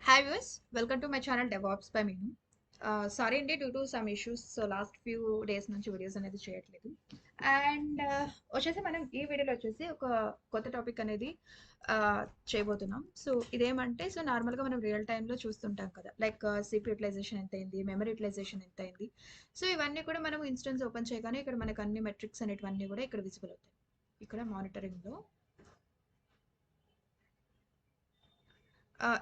Hi viewers, welcome to my channel DevOps by Meenu. Sorry అండి due to some issues so last few days నుంచి videos అనేది చేయట్లేదు. And వచ్చేసి మనం ఈ వీడియోలో వచ్చేసి ఒక కొత్త టాపిక్ అనేది చేయబోతున్నాం. సో ఇదేమంటే సో నార్మల్గా మనం రియల్ టైంలో చూస్తుంటాం కదా, లైక్ సిపి యూటిలైజేషన్ ఎంత అయింది, మెమరీ యూటిలైజేషన్ ఎంత అయింది. సో ఇవన్నీ కూడా మనం ఇన్స్టెన్స్ ఓపెన్ చేయగానే ఇక్కడ మనకు అన్ని మెట్రిక్స్ అనేటివన్నీ కూడా ఇక్కడ విజిబుల్ అవుతాయి. ఇక్కడ మానిటరింగ్లో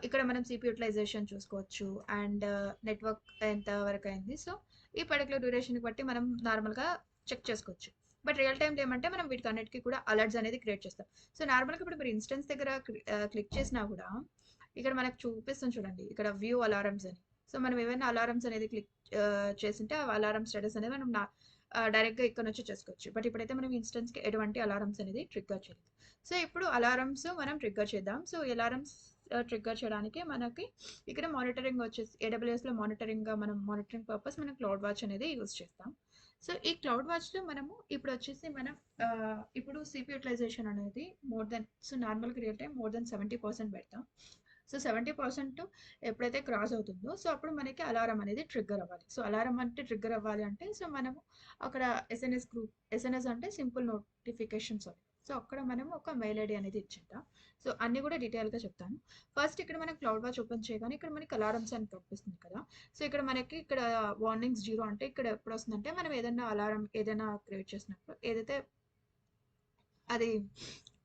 ఇక్కడ మనం సిపి యూటిలైజేషన్ చూసుకోవచ్చు అండ్ నెట్వర్క్ ఎంత వరకు అయింది. సో ఈ పర్టికులర్ డ్యూరేషన్ బట్టి మనం నార్మల్గా చెక్ చేసుకోవచ్చు. బట్ రియల్ టైంలో ఏమంటే మనం వీటికి అన్నిటికీ కూడా అలర్ట్స్ అనేది క్రియేట్ చేస్తాం. సో నార్మల్గా ఇప్పుడు మీరు ఇన్స్టెన్స్ దగ్గర క్లిక్ చేసినా కూడా ఇక్కడ మనకు చూపిస్తుంది చూడండి, ఇక్కడ వ్యూ అలారమ్స్ అని. సో మనం ఏమైనా అలారమ్స్ అనేది క్లిక్ చేసింటే ఆ అలారం స్టేటస్ అనేది మనం డైరెక్ట్గా ఇక్కడ నుంచి చేసుకోవచ్చు. బట్ ఇప్పుడైతే మనం ఇన్స్టెన్స్కి ఎటువంటి అలారమ్స్ అనేది ట్రిగ్గర్ చేయలేదు. సో ఇప్పుడు అలారమ్స్ మనం ట్రిగ్గర్ చేద్దాం. సో అలారమ్స్ ట్రిగ్గర్ చేయడానికి మనకి ఇక్కడ మానిటరింగ్ వచ్చేసి ఏడబ్ల్యూఎస్లో మానిటరింగ్గా మనం మానిటరింగ్ పర్పస్ మనం క్లౌడ్ వాచ్ అనేది యూజ్ చేస్తాం. సో ఈ క్లౌడ్ వాచ్లో మనము ఇప్పుడు వచ్చేసి మనం ఇప్పుడు సిపి యూటిలైజేషన్ అనేది మోర్ దెన్ సో నార్మల్గా రియల్ టైం మోర్ దెన్ 70% పెడతాం. సో 70% ఎప్పుడైతే క్రాస్ అవుతుందో సో అప్పుడు మనకి అలారం అనేది ట్రిగ్గర్ అవ్వాలి. సో అలారం అంటే ట్రిగ్గర్ అవ్వాలి అంటే సో మనము అక్కడ ఎస్ఎన్ఎస్ గ్రూప్, ఎస్ఎన్ఎస్ అంటే సింపుల్ నోటిఫికేషన్స్ అని. సో అక్కడ మనం ఒక మెయిల్ ఐడి అనేది ఇచ్చింటాం. సో అన్ని కూడా డీటెయిల్గా చెప్తాను. ఫస్ట్ ఇక్కడ మనం క్లౌడ్ వాచ్ ఓపెన్ చేయగానే ఇక్కడ మనకి అలారమ్స్ అని కనిపిస్తుంది కదా. సో ఇక్కడ మనకి ఇక్కడ వార్నింగ్స్ 0 అంటే ఇక్కడ ఎప్పుడు వస్తుందంటే మనం ఏదైనా అలారం ఏదైనా క్రియేట్ చేసినప్పుడు ఏదైతే అది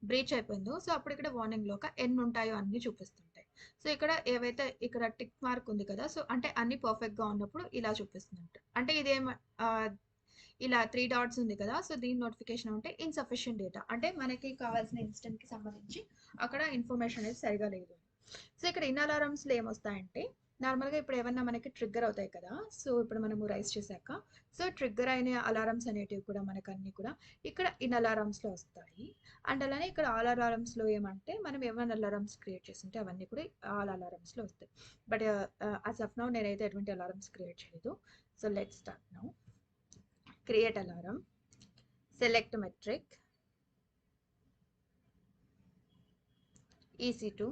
బ్రీచ్ అయిపోయిందో సో అప్పుడు ఇక్కడ వార్నింగ్లో ఒక ఎన్ని ఉంటాయో అన్ని చూపిస్తుంటాయి. సో ఇక్కడ ఏవైతే ఇక్కడ టిక్ మార్క్ ఉంది కదా, సో అంటే అన్ని పర్ఫెక్ట్గా ఉన్నప్పుడు ఇలా చూపిస్తుంది. అంటే ఇదేం ఇలా 3 డాట్స్ ఉంది కదా, సో దీని నోటిఫికేషన్ ఉంటే ఇన్సఫిషియంట్ డేటా అంటే మనకి కావాల్సిన ఇన్స్టెంట్కి సంబంధించి అక్కడ ఇన్ఫర్మేషన్ అనేది సరిగా లేదు. సో ఇక్కడ ఇన్ అలారమ్స్లో ఏమొస్తాయంటే నార్మల్గా ఇప్పుడు ఏమన్నా మనకి ట్రిగ్గర్ అవుతాయి కదా, సో ఇప్పుడు మనము రైస్ చేశాక సో ట్రిగ్గర్ అయిన అలారమ్స్ అనేటివి కూడా మనకు అన్ని కూడా ఇక్కడ ఇన్ అలారమ్స్లో వస్తాయి. అండ్ అలానే ఇక్కడ ఆల్ అలారమ్స్లో ఏమంటే మనం ఏమైనా అలారమ్స్ క్రియేట్ చేస్తుంటే అవన్నీ కూడా ఆల్ అలారమ్స్లో వస్తాయి. బట్ యాజ్ ఆఫ్ నౌ నేనైతే ఎటువంటి అలారమ్స్ క్రియేట్ చేయలేదు. So let start now. Create alarm, select metric, EC2,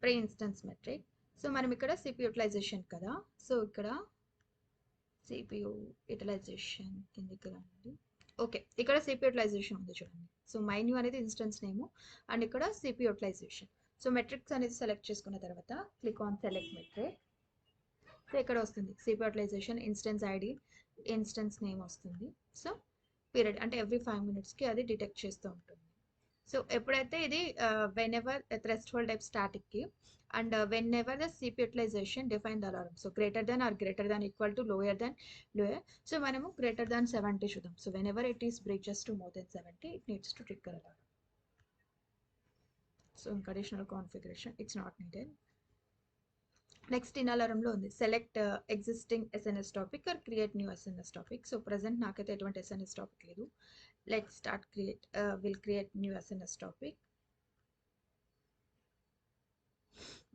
per instance metric. So మనం ఇక్కడ సిపి యూటిలైజేషన్ కదా, సో ఇక్కడ సిపియు యూటిలైజేషన్ కిందకి రండి. ఓకే, ఇక్కడ సిపి యూటిలైజేషన్ ఉంది చూడండి. సో మైన్యూ అనేది ఇన్స్టెన్స్ నేము అండ్ ఇక్కడ సిపి యూటిలైజేషన్. సో మెట్రిక్స్ అనేది సెలెక్ట్ చేసుకున్న తర్వాత click on select metric. So ఇక్కడ వస్తుంది CP utilization instance ID, instance name వస్తుంది. సో పీరియడ్ అంటే ఎవ్రీ 5 minutesకి అది డిటెక్ట్ చేస్తూ ఉంటుంది. సో ఎప్పుడైతే ఇది వెన్ ఎవర్ థ్రెషోల్డ్ టైప్ స్టాటిక్కి and whenever the CP utilisation define the alarm. So greater than or greater than equal to lower than lower. So మనము గ్రేటర్ దెన్ 70 చూద్దాం. So whenever it is breaches to more than 70 it needs to trigger alarm. So in conditional configuration it's not needed. Next in అలారంలో ఉంది select existing SNS topic are create new SNS topic. So present నాకైతే ఎటువంటి SNS topic లేదు. Let start create will create new SNS topic.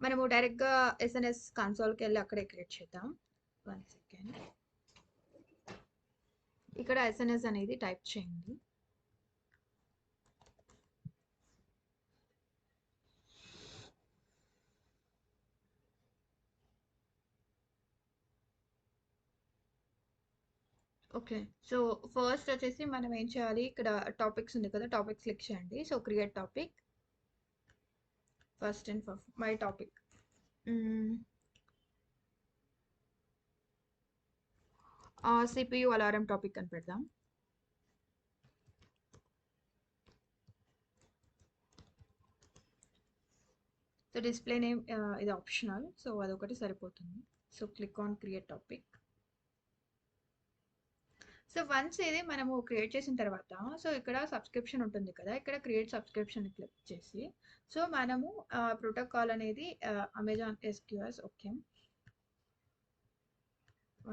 మనము డైరెక్ట్గా SNS కన్సోల్కి వెళ్ళి అక్కడే create చేద్దాం. 1 సెకండ్. ఇక్కడ ఎస్ఎన్ఎస్ అనేది టైప్ చేయండి. ఓకే, సో ఫస్ట్ వచ్చేసి మనం ఏం చేయాలి, ఇక్కడ టాపిక్స్ ఉంది కదా, టాపిక్స్ క్లిక్ చేయండి. So create topic. First and my topic CPU alarm topic అని పెడదాం. సో డిస్ప్లే నేమ్ ఇది ఆప్షనల్, సో అదొకటి సరిపోతుంది. So click on create topic. So once ఇది మనము క్రియేట్ చేసిన తర్వాత సో ఇక్కడ సబ్స్క్రిప్షన్ ఉంటుంది కదా, ఇక్కడ క్రియేట్ సబ్స్క్రిప్షన్ క్లిక్ చేసి సో మనము ప్రోటోకాల్ అనేది అమెజాన్ SQS. Okay,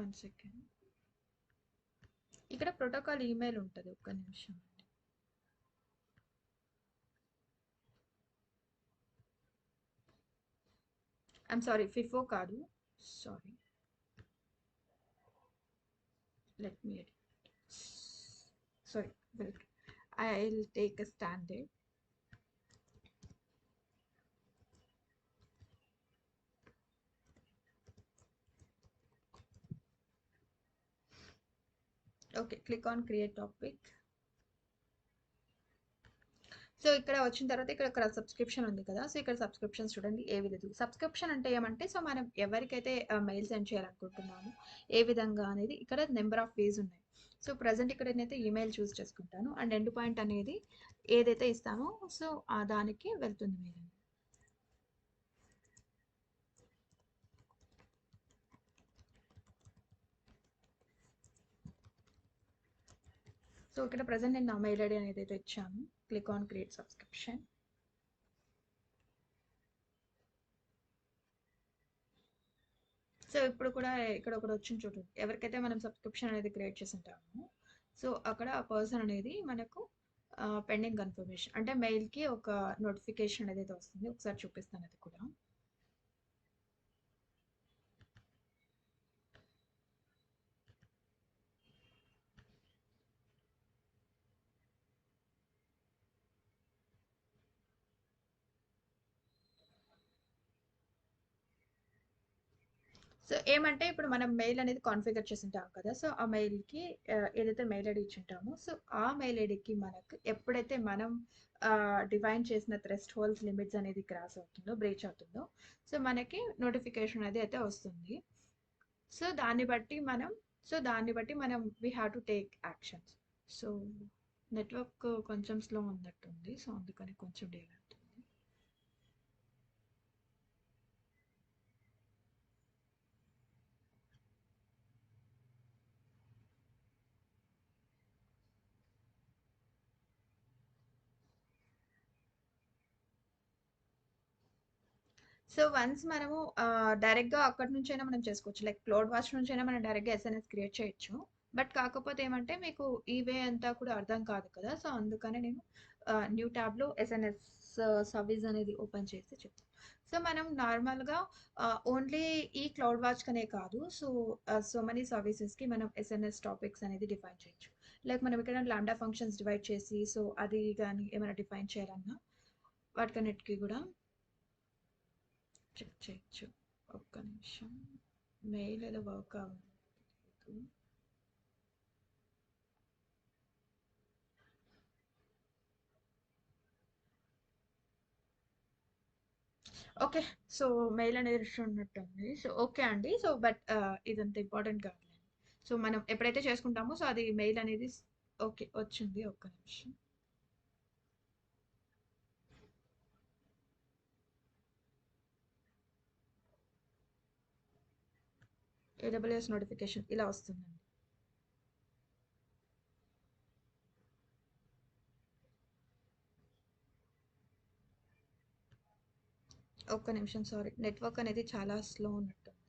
1 second. ఇక్కడ ప్రోటోకాల్ ఈమెయిల్ ఉంటుంది, ఒక్క నిమిషం. ఐఎమ్ సారీ, ఫిఫో కాదు, sorry. Let me edit. Sorry, I'll take a standard. Okay, click on create topic. So ఇక్కడ వచ్చిన తర్వాత ఇక్కడ సబ్స్క్రిప్షన్ ఉంది కదా, సో ఇక్కడ సబ్స్క్రిప్షన్స్ చూడండి ఏవి లేదు. సబ్స్క్రిప్షన్ అంటే ఏమంటే, సో మనం ఎవరికైతే మెయిల్ సెండ్ చేయాలనుకుంటున్నామో ఏ విధంగా అనేది ఇక్కడ నెంబర్ ఆఫ్ వేస్ ఉన్నాయి. సో ప్రజెంట్ ఇక్కడ నేనైతే ఈమెయిల్ చూస్ చేసుకుంటాను అండ్ ఎండ్ పాయింట్ అనేది ఏదైతే ఇస్తామో సో దానికి వెళ్తుంది మెయిల్. సో ఇక్కడ ప్రజెంట్ నేను నా మెయిల్ ఐడి అనేది అయితే ఇచ్చాను. Click on create subscription. So ఇప్పుడు కూడా ఇక్కడ ఒకటి వచ్చింది చూడండి, ఎవరికైతే మనం సబ్స్క్రిప్షన్ అనేది క్రియేట్ చేసి ఉంటామో సో అక్కడ ఆ పర్సన్ అనేది మనకు పెండింగ్ కన్ఫర్మేషన్ అంటే మెయిల్కి ఒక నోటిఫికేషన్ అనేది వస్తుంది. ఒకసారి చూపిస్తాను అది కూడా. సో ఏమంటే ఇప్పుడు మనం మెయిల్ అనేది కాన్ఫిగర్ చేసి ఉంటాం కదా, సో ఆ మెయిల్కి ఏదైతే మెయిల్ ఐడి ఇచ్చి ఉంటామో సో ఆ మెయిల్ ఐడికి మనకు ఎప్పుడైతే మనం డిఫైన్ చేసిన థ్రెస్ట్ హోల్స్ లిమిట్స్ అనేది క్రాస్ అవుతుందో, బ్రీచ్ అవుతుందో సో మనకి నోటిఫికేషన్ అనేది అయితే వస్తుంది. సో దాన్ని బట్టి మనం we have to take actions. So network కొంచెం స్లో ఉన్నట్టుంది, సో అందుకని కొంచెం డిలే అవుతుంది. సో వన్స్ మనము డైరెక్ట్గా అక్కడి నుంచైనా మనం చేసుకోవచ్చు, లైక్ క్లౌడ్ వాచ్ నుంచైనా మనం డైరెక్ట్గా ఎస్ఎన్ఎస్ క్రియేట్ చేయొచ్చు. బట్ కాకపోతే ఏమంటే మీకు ఈ వే అంతా కూడా అర్థం కాదు కదా, సో అందుకనే నేను న్యూ ట్యాబ్లో ఎస్ఎన్ఎస్ సర్వీస్ అనేది ఓపెన్ చేసి చెప్తాను. సో మనం నార్మల్గా ఓన్లీ ఈ క్లౌడ్ వాచ్ కనే కాదు, సో మెనీ సర్వీసెస్కి మనం ఎస్ఎన్ఎస్ టాపిక్స్ అనేది డిఫైన్ చేయొచ్చు. లైక్ మనం ఇక్కడ లాండా ఫంక్షన్స్ డివైడ్ చేసి సో అది కానీ ఏమైనా డిఫైన్ చేయాలన్నా వాటికన్నిటికీ కూడా చెక్ చేయొచ్చు. ఒక్క నిమిషం, మెయిల్ ఏదో వర్క్ అవ్వలేదు. ఓకే, సో మెయిల్ అనేది రిజిస్టర్ ఉన్నట్టుంది. సో ఓకే అండి, సో బట్ ఇదంత ఇంపార్టెంట్ కాదు. సో మనం ఎప్పుడైతే చేసుకుంటామో సో అది మెయిల్ అనేది ఓకే వచ్చింది. ఒక్క నిమిషం. ఏడబ్ల్యూఎస్ నోటిఫికేషన్ ఇలా వస్తుందండి. ఒక్క నిమిషం, సారీ, నెట్వర్క్ అనేది చాలా స్లో ఉన్నట్టుంది.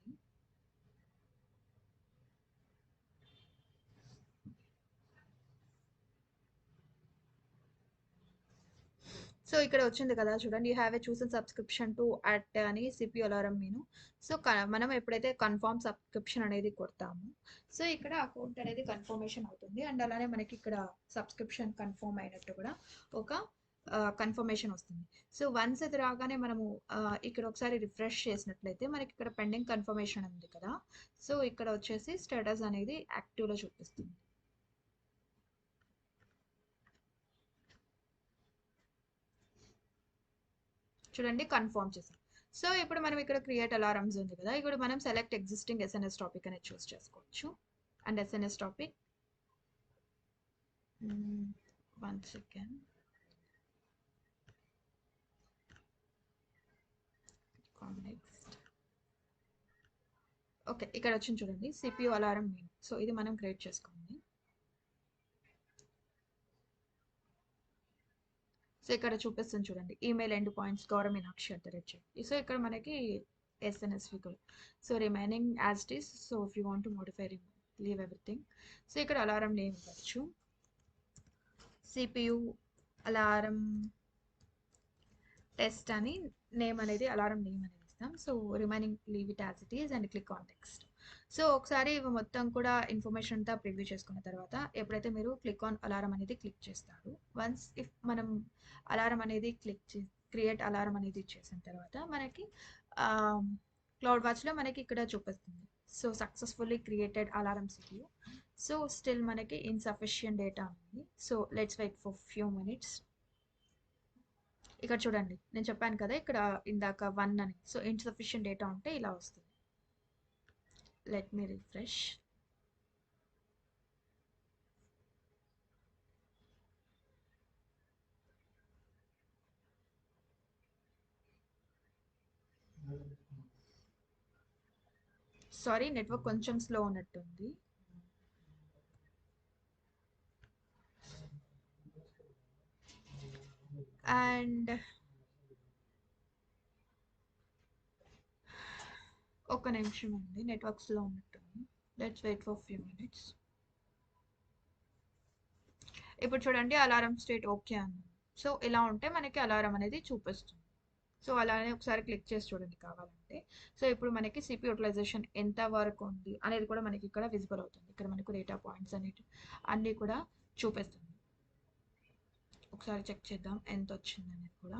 సో ఇక్కడ వచ్చింది కదా చూడండి, you have a chosen subscription to at అని సిపియు అలారం మెను. సో మనం ఎప్పుడైతే కన్ఫర్మ్ సబ్స్క్రిప్షన్ అనేది కొడతామో సో ఇక్కడ అకౌంట్ అనేది కన్ఫర్మేషన్ అవుతుంది అండ్ అలానే మనకి ఇక్కడ సబ్స్క్రిప్షన్ కన్ఫర్మ్ అయినట్టు కూడా ఒక కన్ఫర్మేషన్ వస్తుంది. సో వన్స్ అది రాగానే మనము ఇక్కడ ఒకసారి రిఫ్రెష్ చేసినట్లయితే మనకి ఇక్కడ పెండింగ్ కన్ఫర్మేషన్ ఉంది కదా, సో ఇక్కడ వచ్చేసి స్టేటస్ అనేది యాక్టివ్లో చూపిస్తుంది. చూడండి కన్ఫర్మ్ చేసాం. సో ఇప్పుడు మనం ఇక్కడ క్రియేట్ అలారమ్స్ ఉంది కదా, ఇక్కడ మనం సెలెక్ట్ ఎగ్జిస్టింగ్ ఎస్ఎన్ఎస్ టాపిక్ అనేది చూస్ చేసుకోవచ్చు. And SNS topic 1 second next. Okay, ఇక్కడ వచ్చింది చూడండి సిపియు అలారం మెయిన్. సో ఇది మనం క్రియేట్ చేసుకోండి. సో ఇక్కడ చూపిస్తుంది చూడండి, email end points gauraminakshi@. So ఇక్కడ మనకి SNS figure. So remaining as it is. So if you want to modify leave everything. So ఇక్కడ అలారం నేమ్ ఇవ్వచ్చు, సిపియు అలారం టెస్ట్ అని నేమ్ అనేది అలారం నేమ్ అనేది ఇస్తాం. So remaining leave it as it is and click on next. So ఒకసారి ఇవి మొత్తం కూడా ఇన్ఫర్మేషన్ అంతా ప్రివ్యూ చేసుకున్న తర్వాత ఎప్పుడైతే మీరు క్లిక్ ఆన్ అలారం అనేది క్లిక్ చేస్తారు, వన్స్ ఇఫ్ మనం అలారం అనేది క్రియేట్ అలారం అనేది చేసిన తర్వాత మనకి క్లౌడ్ వాచ్లో మనకి ఇక్కడ చూపిస్తుంది. So successfully created alarm CPU. So still మనకి ఇన్సఫిషియంట్ డేటా ఉంది. So let's wait for few minutes. ఇక్కడ చూడండి, నేను చెప్పాను కదా ఇక్కడ ఇందాక 1 అని. సో ఇన్సఫిషియంట్ డేటా ఉంటే ఇలా వస్తుంది. Let me refresh. Sorry, network కొంచెం స్లో ఉన్నట్టుంది. అండ్ ఒక నిమిషం అండి, నెట్వర్క్ స్లో ఉన్నట్టుంది. Let's wait for few minutes. ఇప్పుడు చూడండి, అలారం స్టేట్ ఓకే అన్నాను. సో ఇలా ఉంటే మనకి అలారం అనేది చూపిస్తుంది. సో అలానే ఒకసారి క్లిక్ చేసి చూడండి కావాలంటే. సో ఇప్పుడు మనకి సిపి యూటిలైజేషన్ ఎంత వరకు ఉంది అనేది కూడా మనకి ఇక్కడ విజిబుల్ అవుతుంది. ఇక్కడ మనకు డేటా పాయింట్స్ అనేవి అన్నీ కూడా చూపిస్తుంది. ఒకసారి చెక్ చేద్దాం ఎంత వచ్చింది అనేది కూడా.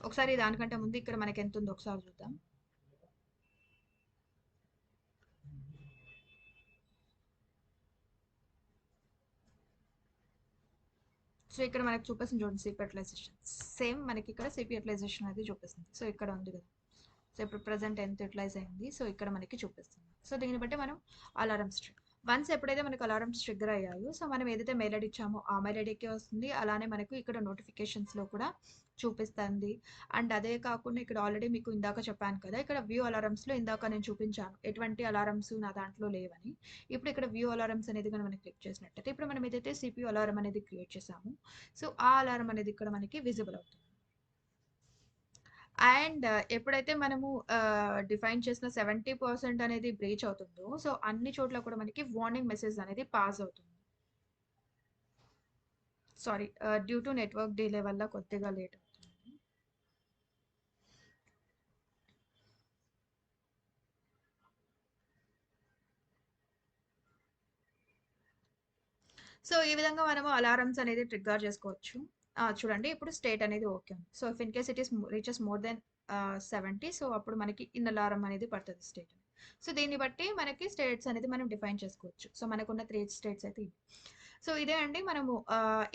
ఒకసారి దానికంటే ముందు ఇక్కడ మనకి ఎంత ఉందో ఒకసారి చూద్దాం. సో ఇక్కడ మనకి చూపిస్తుంది చూడండి సిపి యూటిలైజేషన్. సేమ్ మనకి ఇక్కడ సిపి యూటిలైజేషన్ అనేది చూపిస్తుంది. సో ఇక్కడ ఉంది కదా. సో ఇప్పుడు ప్రజెంట్ ఎంత యూటిలైజ్ అయింది, సో ఇక్కడ మనకి చూపిస్తుంది. సో దీన్ని బట్టి మనం అలారమ్స్ వన్స్ ఎప్పుడైతే మనకు అలారమ్స్ ట్రిగ్గర్ అయ్యాయో, సో మనం ఏదైతే మెయిల్ ఐడి ఇచ్చామో ఆ మెయిల్ ఐడికి వస్తుంది. అలానే మనకు ఇక్కడ నోటిఫికేషన్స్లో కూడా చూపిస్తుంది. అండ్ అదే కాకుండా ఇక్కడ ఆల్రెడీ మీకు ఇందాక చెప్పాను కదా, ఇక్కడ వ్యూ అలారమ్స్లో ఇందాక నేను చూపించాను ఎటువంటి అలారమ్స్ నా దాంట్లో లేవని. ఇప్పుడు ఇక్కడ వ్యూ అలారమ్స్ అనేది కూడా మనం క్లిక్ చేసినట్టయితే ఇప్పుడు మనం ఏదైతే సిపియూ అలారం అనేది క్రియేట్ చేసామో, సో ఆ అలారం అనేది ఇక్కడ మనకి విజిబుల్ అవుతుంది. అండ్ ఎప్పుడైతే మనము డిఫైన్ చేసిన 70% అనేది బ్రీచ్ అవుతుందో, సో అన్ని చోట్ల కూడా మనకి వార్నింగ్ మెసేజ్ అనేది పాస్ అవుతుంది. Sorry, due to network delay వల్ల కొద్దిగా లేట్ అవుతుంది. సో ఈ విధంగా మనము అలారమ్స్ అనేది ట్రిగ్గర్ చేసుకోవచ్చు. చూడండి, ఇప్పుడు స్టేట్ అనేది ఓకే ఉంది. So if in case it is reaches more than 70, so అప్పుడు మనకి ఇన్ అలారం అనేది పడుతుంది స్టేట్. సో దీన్ని బట్టి మనకి స్టేట్స్ అనేది మనం డిఫైన్ చేసుకోవచ్చు. సో మనకున్న 3 స్టేట్స్ అయితే ఇవి. సో ఇదే అండి మనము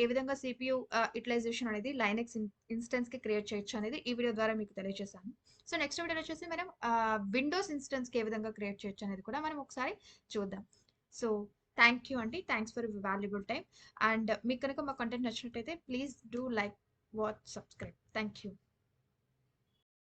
ఏ విధంగా సిపియు యూటిలైజేషన్ అనేది లైనెక్స్ ఇన్స్టెన్స్కి క్రియేట్ చేయొచ్చు అనేది ఈ వీడియో ద్వారా మీకు తెలియజేశాను. సో నెక్స్ట్ వీడియోలో వచ్చేసి మనం విండోస్ ఇన్స్టెన్స్కి ఏ విధంగా క్రియేట్ చేయొచ్చు అనేది కూడా మనం ఒకసారి చూద్దాం. సో థ్యాంక్ యూ అండి, thanks for valuable time. And మీకు కనుక మా కంటెంట్ నచ్చినట్టయితే please do like, watch, subscribe. Thank you.